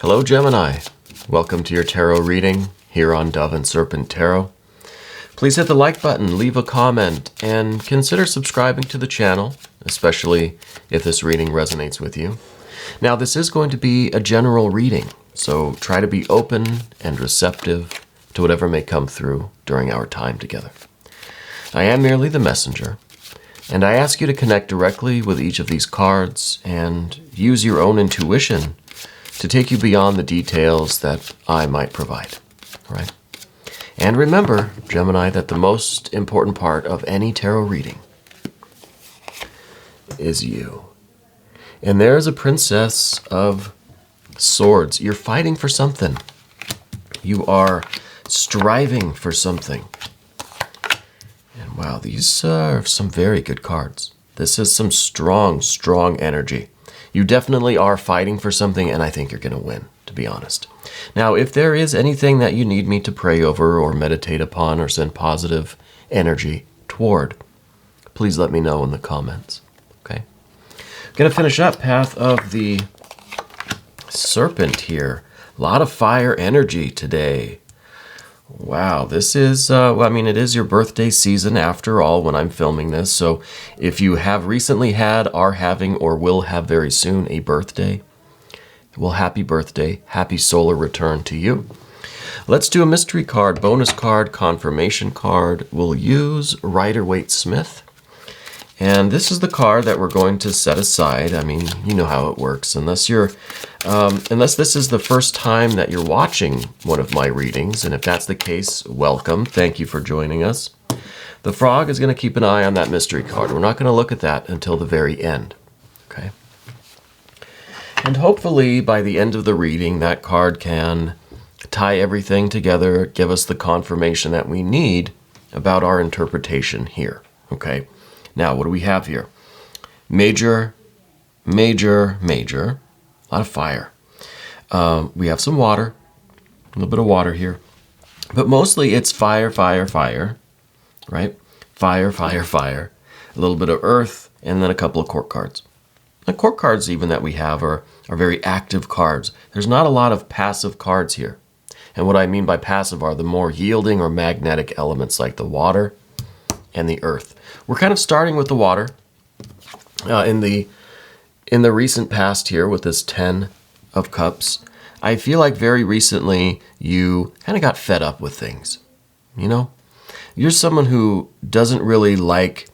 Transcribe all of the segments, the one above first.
Hello, Gemini. Welcome to your tarot reading here on Dove and Serpent Tarot. Please hit the like button, leave a comment, and consider subscribing to the channel, especially if this reading resonates with you. Now, this is going to be a general reading, so try to be open and receptive to whatever may come through during our time together. I am merely the messenger, and I ask you to connect directly with each of these cards and use your own intuition to take you beyond the details that I might provide, right? And remember, Gemini, that the most important part of any tarot reading is you. And there's a Princess of Swords. You're fighting for something. You are striving for something. And wow, these are some very good cards. This is some strong, strong energy. You definitely are fighting for something, and I think you're going to win, to be honest. Now, if there is anything that you need me to pray over or meditate upon or send positive energy toward, please let me know in the comments, okay? I'm going to finish up Path of the Serpent here. A lot of fire energy today. Wow, this is, it is your birthday season after all when I'm filming this. So if you have recently had, are having, or will have very soon a birthday, well, happy birthday, happy solar return to you. Let's do a mystery card, bonus card, confirmation card. We'll use Rider-Waite-Smith. And this is the card that we're going to set aside. I mean, you know how it works. Unless this is the first time that you're watching one of my readings, and if that's the case, welcome. Thank you for joining us. The frog is going to keep an eye on that mystery card. We're not going to look at that until the very end, okay? And hopefully, by the end of the reading, that card can tie everything together, give us the confirmation that we need about our interpretation here, okay? Now, what do we have here? Major, major, major. A lot of fire. We have some water. A little bit of water here. But mostly it's fire, fire, fire. Right? Fire, fire, fire. A little bit of earth. And then a couple of court cards. The court cards even that we have are very active cards. There's not a lot of passive cards here. And what I mean by passive are the more yielding or magnetic elements like the water and the earth. We're kind of starting with the water in the recent past here with this 10 of Cups. I feel like very recently you kind of got fed up with things, you know? You're someone who doesn't really like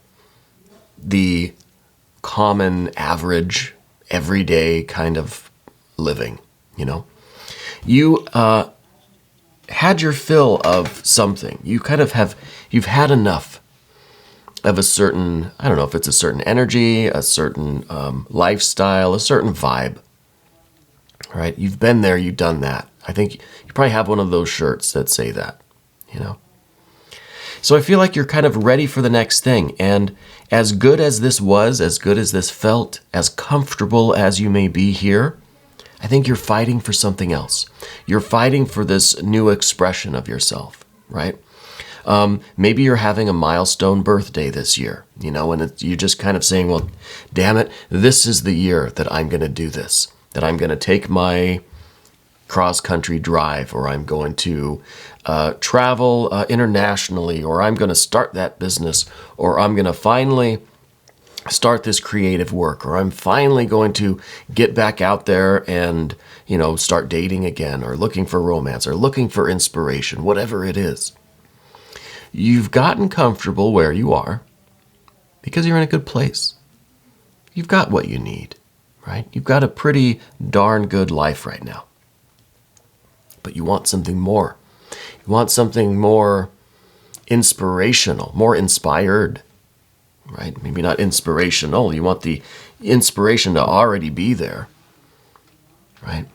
the common, average, everyday kind of living, you know? You had your fill of something. You kind of you've had enough of a certain, I don't know if it's a certain energy, a certain lifestyle, a certain vibe, right? You've been there, you've done that. I think you probably have one of those shirts that say that, you know? So I feel like you're kind of ready for the next thing. And as good as this was, as good as this felt, as comfortable as you may be here, I think you're fighting for something else. You're fighting for this new expression of yourself, right? Maybe you're having a milestone birthday this year, you know, and you're just kind of saying, well, damn it, this is the year that I'm going to do this, that I'm going to take my cross-country drive, or I'm going to travel internationally, or I'm going to start that business, or I'm going to finally start this creative work, or I'm finally going to get back out there and, you know, start dating again, or looking for romance, or looking for inspiration, whatever it is. You've gotten comfortable where you are because you're in a good place. You've got what you need, right? You've got a pretty darn good life right now. But you want something more. You want something more inspirational, more inspired, right? Maybe not inspirational. You want the inspiration to already be there, right?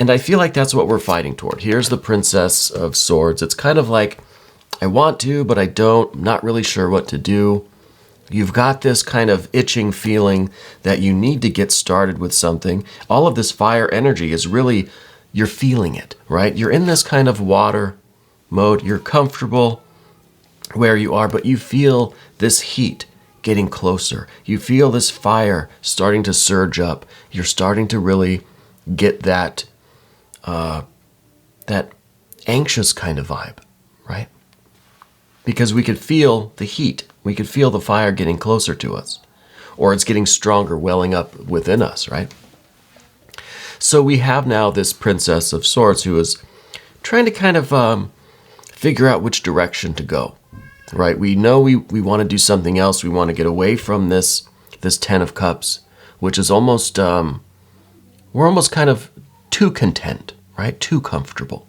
And I feel like that's what we're fighting toward. Here's the Princess of Swords. It's kind of like, I want to, but I don't. I'm not really sure what to do. You've got this kind of itching feeling that you need to get started with something. All of this fire energy is really, you're feeling it, right? You're in this kind of water mode. You're comfortable where you are, but you feel this heat getting closer. You feel this fire starting to surge up. You're starting to really get that that anxious kind of vibe, right? Because we could feel the heat. We could feel the fire getting closer to us, or it's getting stronger, welling up within us, right? So we have now this Princess of Swords who is trying to kind of figure out which direction to go, right? We know we want to do something else. We want to get away from this Ten of Cups, which is almost, we're almost kind of too content, right? Too comfortable.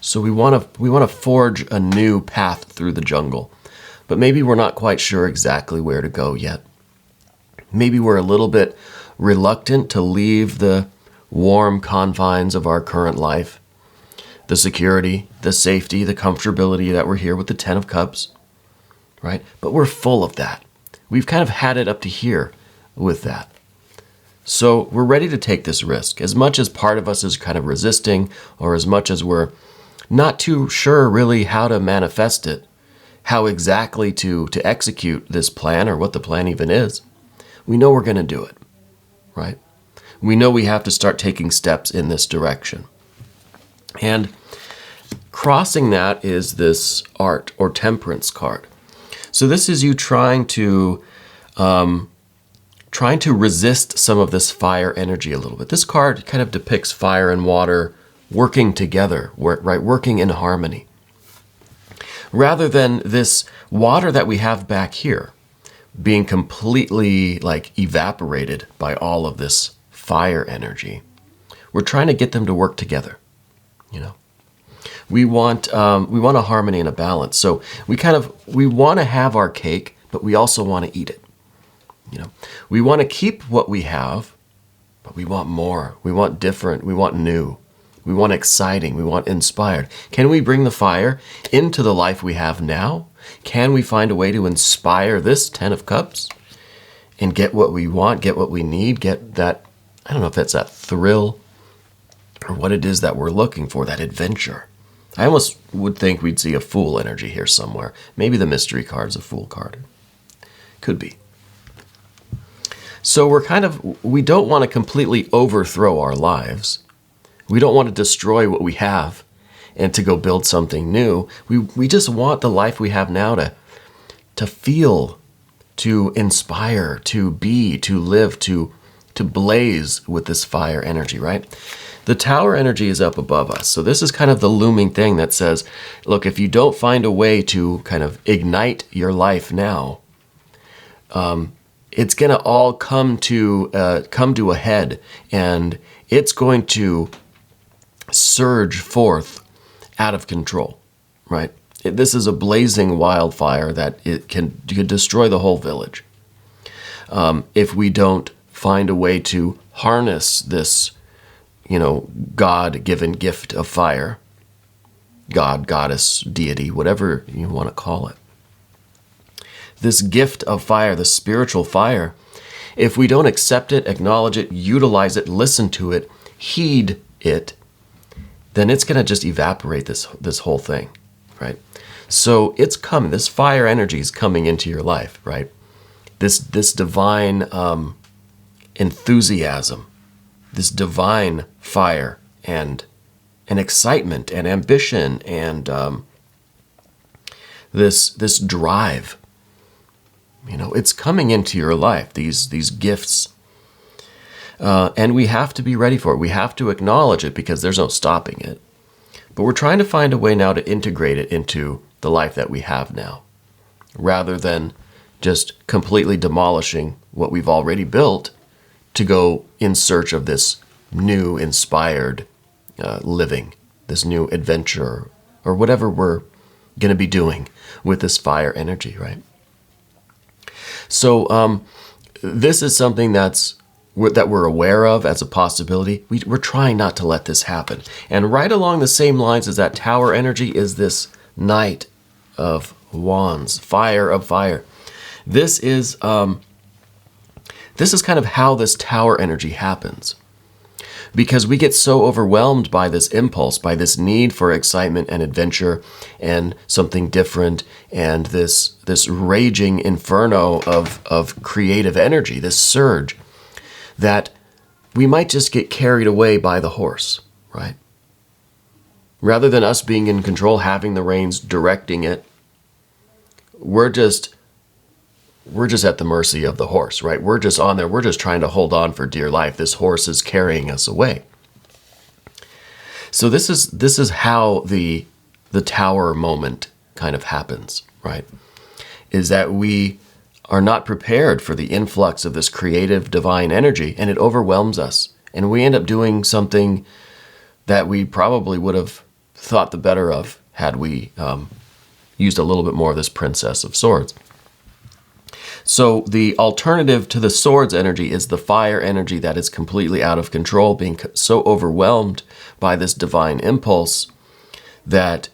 So we want to forge a new path through the jungle, but maybe we're not quite sure exactly where to go yet. Maybe we're a little bit reluctant to leave the warm confines of our current life, the security, the safety, the comfortability that we're here with the Ten of Cups, right? But we're full of that. We've kind of had it up to here with that. So we're ready to take this risk. As much as part of us is kind of resisting, or as much as we're not too sure really how to manifest it, how exactly to execute this plan, or what the plan even is, we know we're going to do it, right? We know we have to start taking steps in this direction. And crossing that is this Art or Temperance card. So this is you trying to resist some of this fire energy a little bit. This card kind of depicts fire and water working together, right? Working in harmony. Rather than this water that we have back here being completely like evaporated by all of this fire energy, we're trying to get them to work together. You know, we want a harmony and a balance. So we want to have our cake, but we also want to eat it. You know, we want to keep what we have, but we want more. We want different. We want new. We want exciting. We want inspired. Can we bring the fire into the life we have now? Can we find a way to inspire this Ten of Cups and get what we want, get what we need, get that, I don't know if that's that thrill or what it is that we're looking for, that adventure. I almost would think we'd see a Fool energy here somewhere. Maybe the mystery card's a Fool card. Could be. So we don't want to completely overthrow our lives. We don't want to destroy what we have and to go build something new. We just want the life we have now to feel, to inspire, to be, to live, to blaze with this fire energy, right? The Tower energy is up above us. So this is kind of the looming thing that says, look, if you don't find a way to kind of ignite your life now, it's going to all come to a head, and it's going to surge forth out of control, right? This is a blazing wildfire that it can destroy the whole village. If we don't find a way to harness this, God-given gift of fire, God, goddess, deity, whatever you want to call it. This gift of fire, the spiritual fire, if we don't accept it, acknowledge it, utilize it, listen to it, heed it, then it's going to just evaporate this whole thing, right? So it's coming. This fire energy is coming into your life, right? This divine enthusiasm, this divine fire and excitement and ambition and this drive. It's coming into your life, these gifts. And we have to be ready for it. We have to acknowledge it because there's no stopping it. But we're trying to find a way now to integrate it into the life that we have now, rather than just completely demolishing what we've already built to go in search of this new inspired living, this new adventure, or whatever we're going to be doing with this fire energy, right? So this is something that we're aware of as a possibility. We're trying not to let this happen. And right along the same lines as that Tower energy is this Knight of Wands, fire of fire. This is kind of how this Tower energy happens. Because we get so overwhelmed by this impulse, by this need for excitement and adventure and something different, and this raging inferno of creative energy, this surge, that we might just get carried away by the horse, right? Rather than us being in control, having the reins, directing it, we're just at the mercy of the horse, right? We're just on there. We're just trying to hold on for dear life. This horse is carrying us away. So this is how the tower moment kind of happens, right? Is that we are not prepared for the influx of this creative divine energy, and it overwhelms us. And we end up doing something that we probably would have thought the better of had we used a little bit more of this Princess of Swords. So the alternative to the Swords energy is the fire energy that is completely out of control, being so overwhelmed by this divine impulse that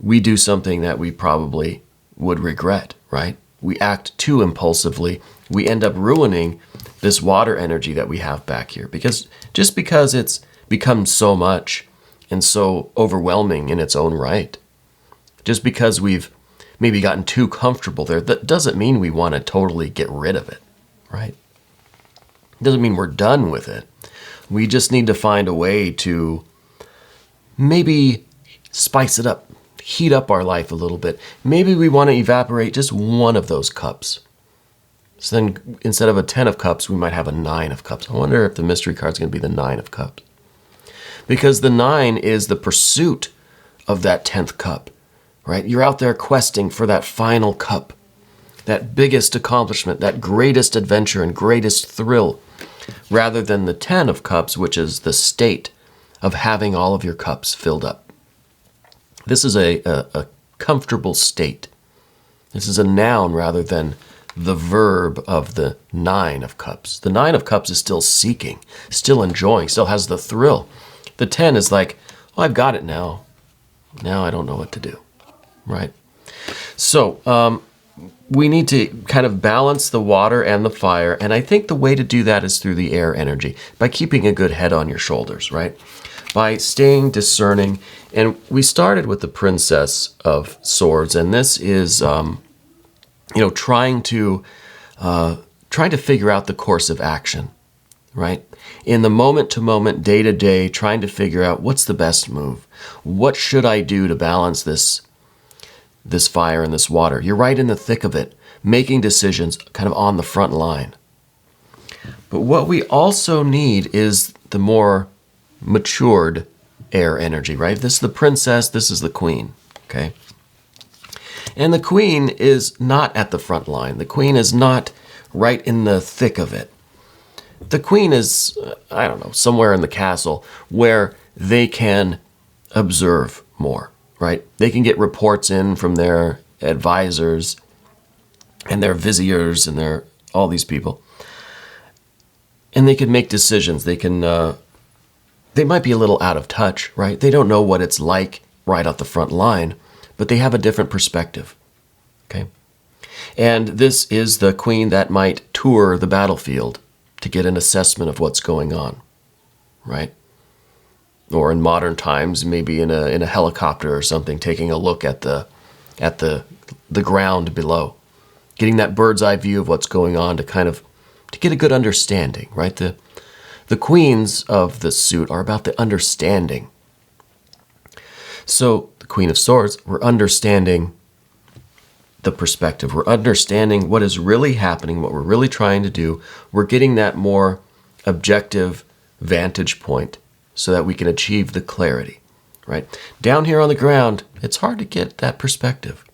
we do something that we probably would regret, right? We act too impulsively. We end up ruining this water energy that we have back here, because it's become so much and so overwhelming in its own right, just because we've maybe gotten too comfortable there, that doesn't mean we want to totally get rid of it, right? It doesn't mean we're done with it. We just need to find a way to maybe spice it up, heat up our life a little bit. Maybe we want to evaporate just one of those cups. So then instead of a 10 of cups, we might have a 9 of cups. I wonder if the mystery card is going to be the 9 of cups. Because the 9 is the pursuit of that 10th cup, right? You're out there questing for that final cup, that biggest accomplishment, that greatest adventure and greatest thrill, rather than the 10 of cups, which is the state of having all of your cups filled up. This is a comfortable state. This is a noun rather than the verb of the 9 of cups. The 9 of cups is still seeking, still enjoying, still has the thrill. The 10 is like, oh, I've got it now. Now I don't know what to do, right? So we need to kind of balance the water and the fire. And I think the way to do that is through the air energy, by keeping a good head on your shoulders, right? By staying discerning. And we started with the Princess of Swords, and this is, trying to figure out the course of action, right? In the moment to moment, day to day, trying to figure out what's the best move. What should I do to balance this fire and this water? You're right in the thick of it, making decisions kind of on the front line. But what we also need is the more matured air energy, right? This is the princess, this is the queen, okay? And the queen is not at the front line. The queen is not right in the thick of it. The queen is, somewhere in the castle where they can observe more, right? They can get reports in from their advisors and their viziers and all these people. And they can make decisions. They might be a little out of touch, right? They don't know what it's like right off the front line, but they have a different perspective, okay? And this is the queen that might tour the battlefield to get an assessment of what's going on, right? Or in modern times, maybe in a helicopter or something, taking a look at the ground below, getting that bird's eye view of what's going on to get a good understanding, right? The queens of the suit are about the understanding. So the Queen of Swords, we're understanding the perspective. We're understanding what is really happening, what we're really trying to do. We're getting that more objective vantage point so that we can achieve the clarity, right? Down here on the ground, it's hard to get that perspective.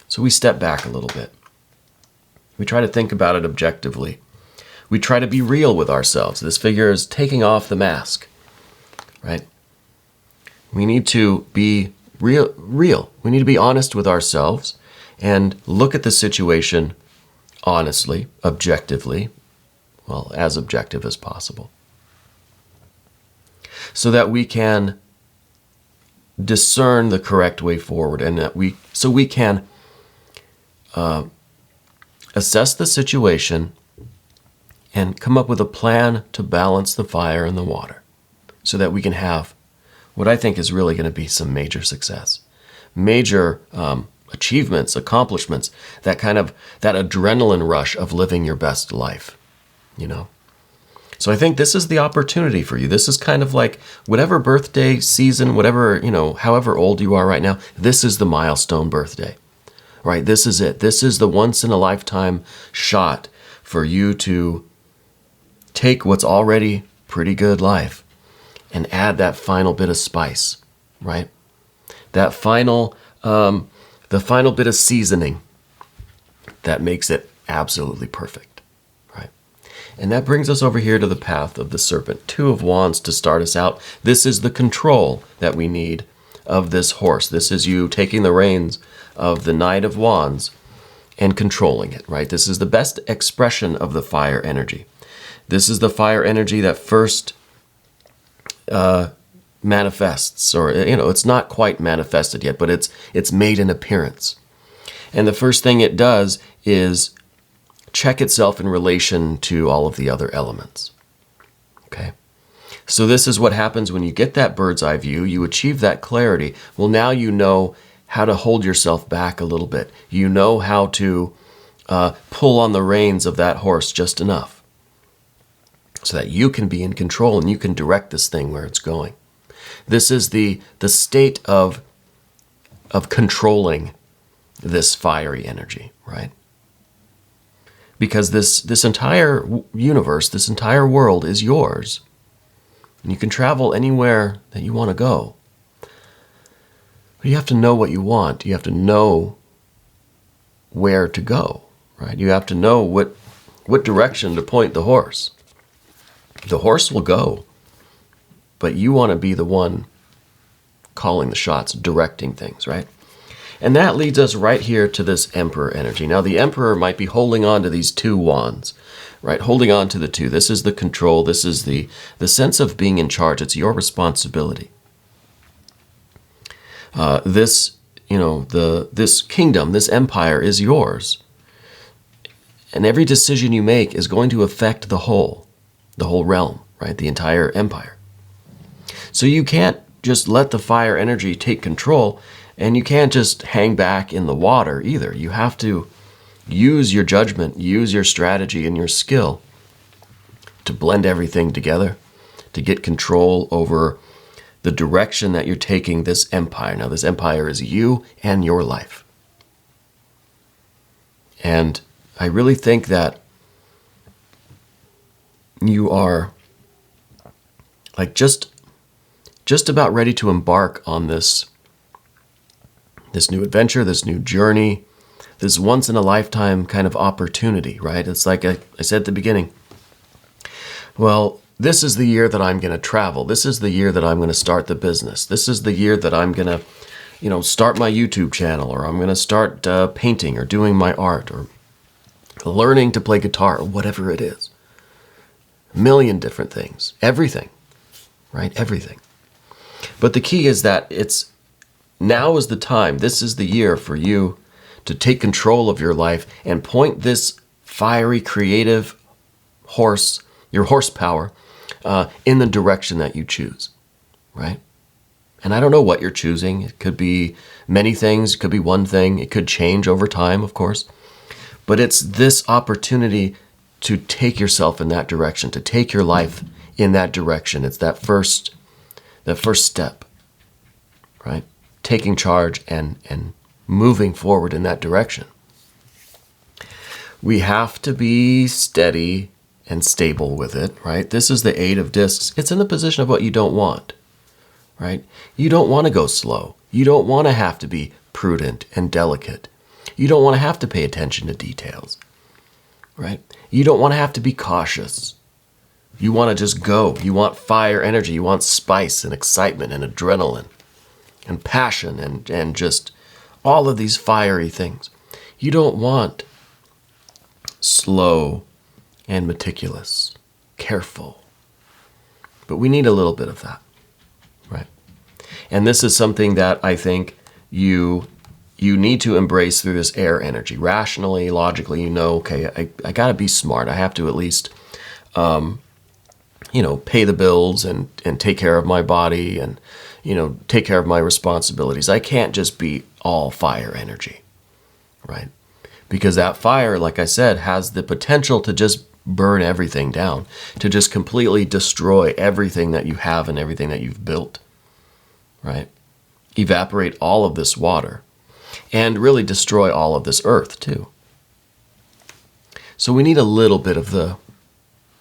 So we step back a little bit. We try to think about it objectively. We try to be real with ourselves. This figure is taking off the mask, right? We need to be real. We need to be honest with ourselves and look at the situation honestly, objectively, well, as objective as possible, so that we can discern the correct way forward, and that we can assess the situation and come up with a plan to balance the fire and the water, so that we can have what I think is really going to be some major success, major achievements, accomplishments, that adrenaline rush of living your best life, So I think this is the opportunity for you. This is kind of like whatever birthday season, whatever, however old you are right now, this is the milestone birthday, right? This is it. This is the once in a lifetime shot for you to take what's already pretty good life and add that final bit of spice, right? That final, the final bit of seasoning that makes it absolutely perfect, right? And that brings us over here to the path of the serpent. 2 of Wands to start us out. This is the control that we need of this horse. This is you taking the reins of the Knight of Wands and controlling it, right? This is the best expression of the fire energy. This is the fire energy that first manifests, or it's not quite manifested yet, but it's made an appearance. And the first thing it does is check itself in relation to all of the other elements. Okay? So this is what happens when you get that bird's eye view, you achieve that clarity. Well, now you know how to hold yourself back a little bit. You know how to pull on the reins of that horse just enough so that you can be in control and you can direct this thing where it's going. This is the state of controlling this fiery energy, right? Because this entire universe, this entire world is yours. And you can travel anywhere that you want to go. But you have to know what you want. You have to know where to go, right? You have to know what direction to point the horse. The horse will go, but you want to be the one calling the shots, directing things, right? And that leads us right here to this Emperor energy. Now, the Emperor might be holding on to these 2 wands, right? Holding on to the 2. This is the control. This is the sense of being in charge. It's your responsibility. This kingdom, this empire is yours. And every decision you make is going to affect the whole realm, right? The entire empire. So you can't just let the fire energy take control, and you can't just hang back in the water either. You have to use your judgment, use your strategy and your skill to blend everything together, to get control over the direction that you're taking this empire. Now, this empire is you and your life. And I really think that you are like just about ready to embark on this new adventure, this new journey, this once in a lifetime kind of opportunity, right? It's like I said at the beginning, well, this is the year that I'm going to travel. This is the year that I'm going to start the business. This is the year that I'm going to, start my YouTube channel, or I'm going to start painting or doing my art or learning to play guitar or whatever it is. A million different things. Everything, right? Everything. But the key is that now is the time. This is the year for you to take control of your life and point this fiery, creative horse, your horsepower, in the direction that you choose, right? And I don't know what you're choosing. It could be many things. It could be one thing. It could change over time, of course. But it's this opportunity to take yourself in that direction, to take your life in that direction. It's that first step, right? Taking charge and moving forward in that direction. We have to be steady and stable with it, right? This is the 8 of discs. It's in the position of what you don't want, right? You don't want to go slow. You don't want to have to be prudent and delicate. You don't want to have to pay attention to details, right? You don't want to have to be cautious. You want to just go. You want fire energy. You want spice and excitement and adrenaline and passion and just all of these fiery things. You don't want slow and meticulous, careful. But we need a little bit of that, right? And this is something that I think you need to embrace through this air energy. Rationally, logically, okay, I got to be smart. I have to at least, pay the bills and take care of my body and, take care of my responsibilities. I can't just be all fire energy, right? Because that fire, like I said, has the potential to just burn everything down, to just completely destroy everything that you have and everything that you've built, right? Evaporate all of this water and really destroy all of this earth too. So we need a little bit of the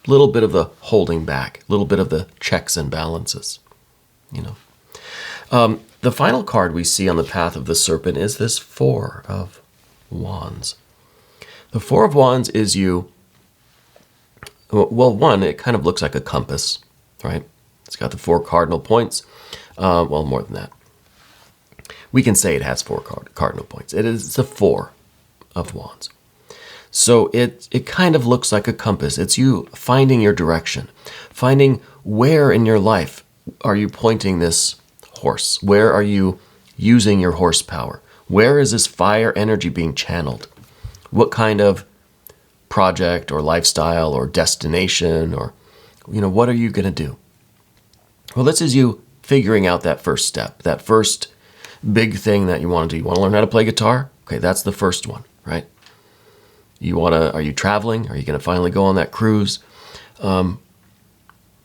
holding back, a little bit of the checks and balances, you know. The final card we see on the path of the serpent is this Four of Wands. The Four of Wands is you. Well, one, it kind of looks like a compass, right? It's got the 4 cardinal points. Well, more than that. We can say it has 4 cardinal points. It's the Four of Wands. So it kind of looks like a compass. It's you finding your direction, finding where in your life are you pointing this horse? Where are you using your horsepower? Where is this fire energy being channeled? What kind of project or lifestyle or destination, or, you know, what are you going to do? Well, this is you figuring out that first step, that first big thing that you want to do. You want to learn how to play guitar? Okay, that's the first one, right? Are you traveling? Are you going to finally go on that cruise?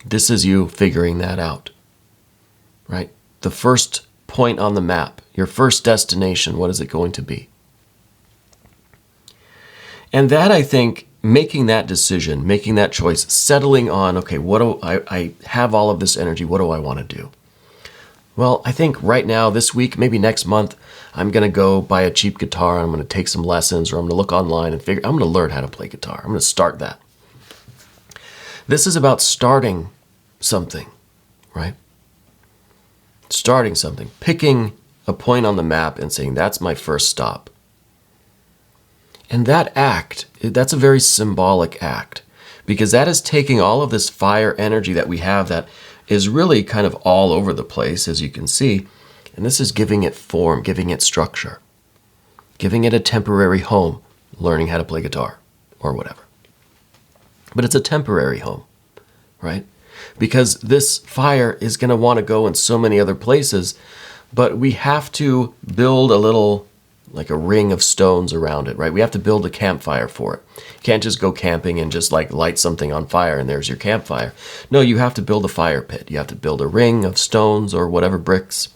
This is you figuring that out, right? The first point on the map, your first destination, what is it going to be? And that, I think, making that decision, making that choice, settling on, okay, what do I have all of this energy, what do I want to do? Well, I think right now, this week, maybe next month, I'm going to go buy a cheap guitar, I'm going to take some lessons, or I'm going to look online and I'm going to learn how to play guitar. I'm going to start that. This is about starting something, right? Starting something, picking a point on the map and saying, that's my first stop. And that act, that's a very symbolic act, because that is taking all of this fire energy that we have that is really kind of all over the place, as you can see, and this is giving it form, giving it structure, giving it a temporary home, learning how to play guitar or whatever. But it's a temporary home, right? Because this fire is going to want to go in so many other places, but we have to build a little, like a ring of stones around it, right? We have to build a campfire for it. You can't just go camping and just like light something on fire and there's your campfire. No, you have to build a fire pit. You have to build a ring of stones or whatever bricks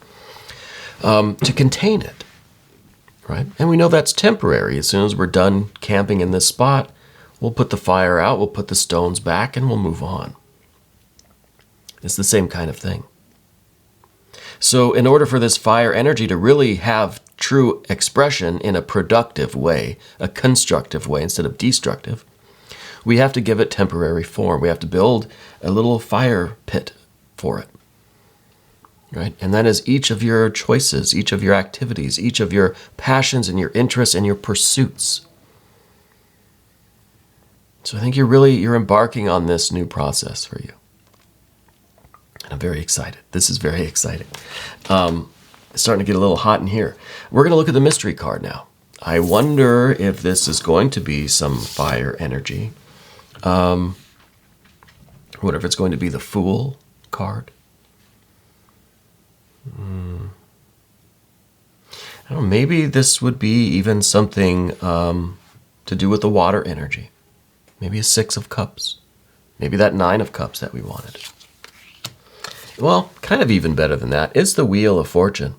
to contain it, right? And we know that's temporary. As soon as we're done camping in this spot, we'll put the fire out, we'll put the stones back, and we'll move on. It's the same kind of thing. So in order for this fire energy to really have true expression in a productive way, a constructive way instead of destructive, we have to give it temporary form. We have to build a little fire pit for it, right? And that is each of your choices, each of your activities, each of your passions and your interests and your pursuits. So I think you're embarking on this new process for you. And I'm very excited. This is very exciting. It's starting to get a little hot in here. We're going to look at the mystery card now. I wonder if this is going to be some fire energy. What if it's going to be the Fool card? I don't know, maybe this would be even something to do with the water energy. Maybe a 6 of Cups. Maybe that 9 of Cups that we wanted. Well, kind of even better than that is the Wheel of Fortune.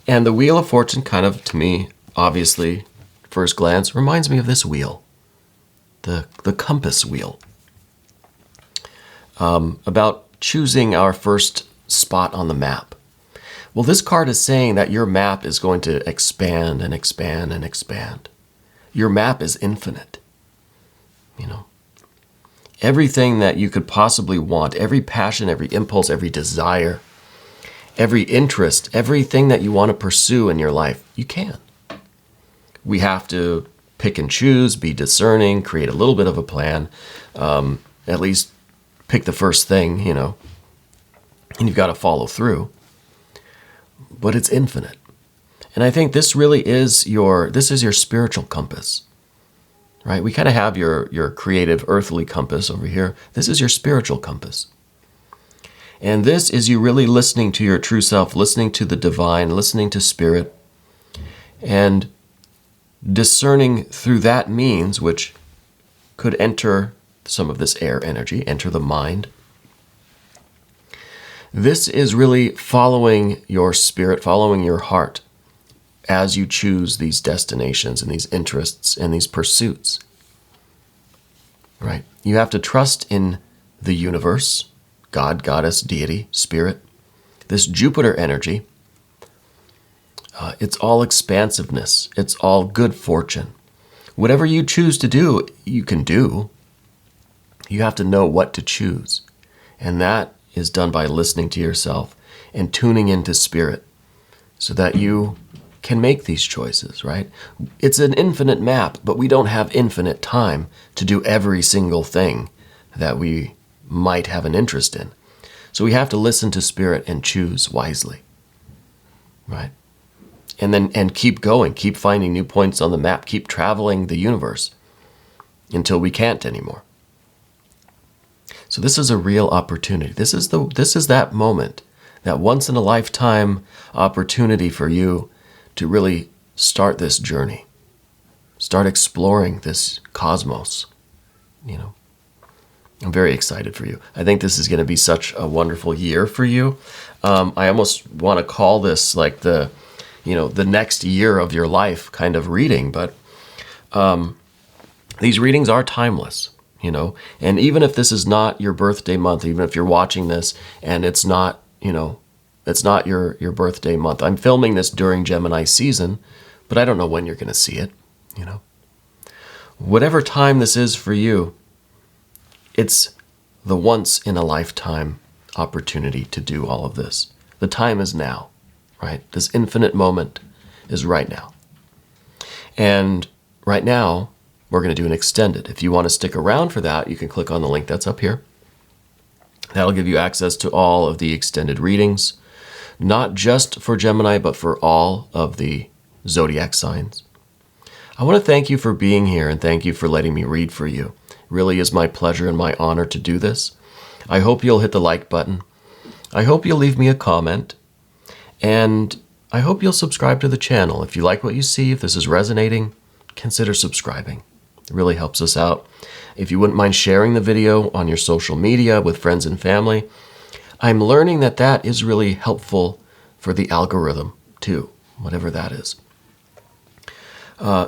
And the Wheel of Fortune kind of, to me, obviously, first glance, reminds me of this wheel. The compass wheel. About choosing our first spot on the map. Well, this card is saying that your map is going to expand and expand and expand. Your map is infinite. You know, everything that you could possibly want, every passion, every impulse, every desire, every interest, everything that you want to pursue in your life, you can. We have to pick and choose, be discerning, create a little bit of a plan, at least pick the first thing, you know, and you've got to follow through. But it's infinite. And I think this really is your spiritual compass. Right? We kind of have your creative earthly compass over here. This is your spiritual compass. And this is you really listening to your true self, listening to the divine, listening to spirit, and discerning through that means, which could enter some of this air energy, enter the mind. This is really following your spirit, following your heart as you choose these destinations and these interests and these pursuits. Right? You have to trust in the universe, God, goddess, deity, spirit. This Jupiter energy, it's all expansiveness. It's all good fortune. Whatever you choose to do, you can do. You have to know what to choose. And that is done by listening to yourself and tuning into spirit so that you can make these choices, right? It's an infinite map, but we don't have infinite time to do every single thing that we might have an interest in. So we have to listen to spirit and choose wisely, right? And keep going, keep finding new points on the map, keep traveling the universe until we can't anymore. So this is a real opportunity. This is that moment, that once in a lifetime opportunity for you to really start this journey. Start exploring this cosmos, I'm very excited for you. I think this is going to be such a wonderful year for you. I almost want to call this like the next year of your life kind of reading, but these readings are timeless, and even if this is not your birthday month, even if you're watching this and it's not your birthday month. I'm filming this during Gemini season, but I don't know when you're going to see it, Whatever time this is for you, it's the once in a lifetime opportunity to do all of this. The time is now, right? This infinite moment is right now. And right now, we're going to do an extended. If you want to stick around for that, you can click on the link that's up here. That'll give you access to all of the extended readings, not just for Gemini, but for all of the zodiac signs. I want to thank you for being here and thank you for letting me read for you. It really is my pleasure and my honor to do this. I hope you'll hit the like button. I hope you'll leave me a comment. And I hope you'll subscribe to the channel. If you like what you see, if this is resonating, consider subscribing. It really helps us out. If you wouldn't mind sharing the video on your social media with friends and family, I'm learning that that is really helpful for the algorithm too, whatever that is.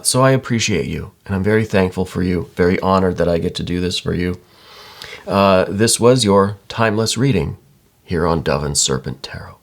So I appreciate you, and I'm very thankful for you, very honored that I get to do this for you. This was your timeless reading here on Dove and Serpent Tarot.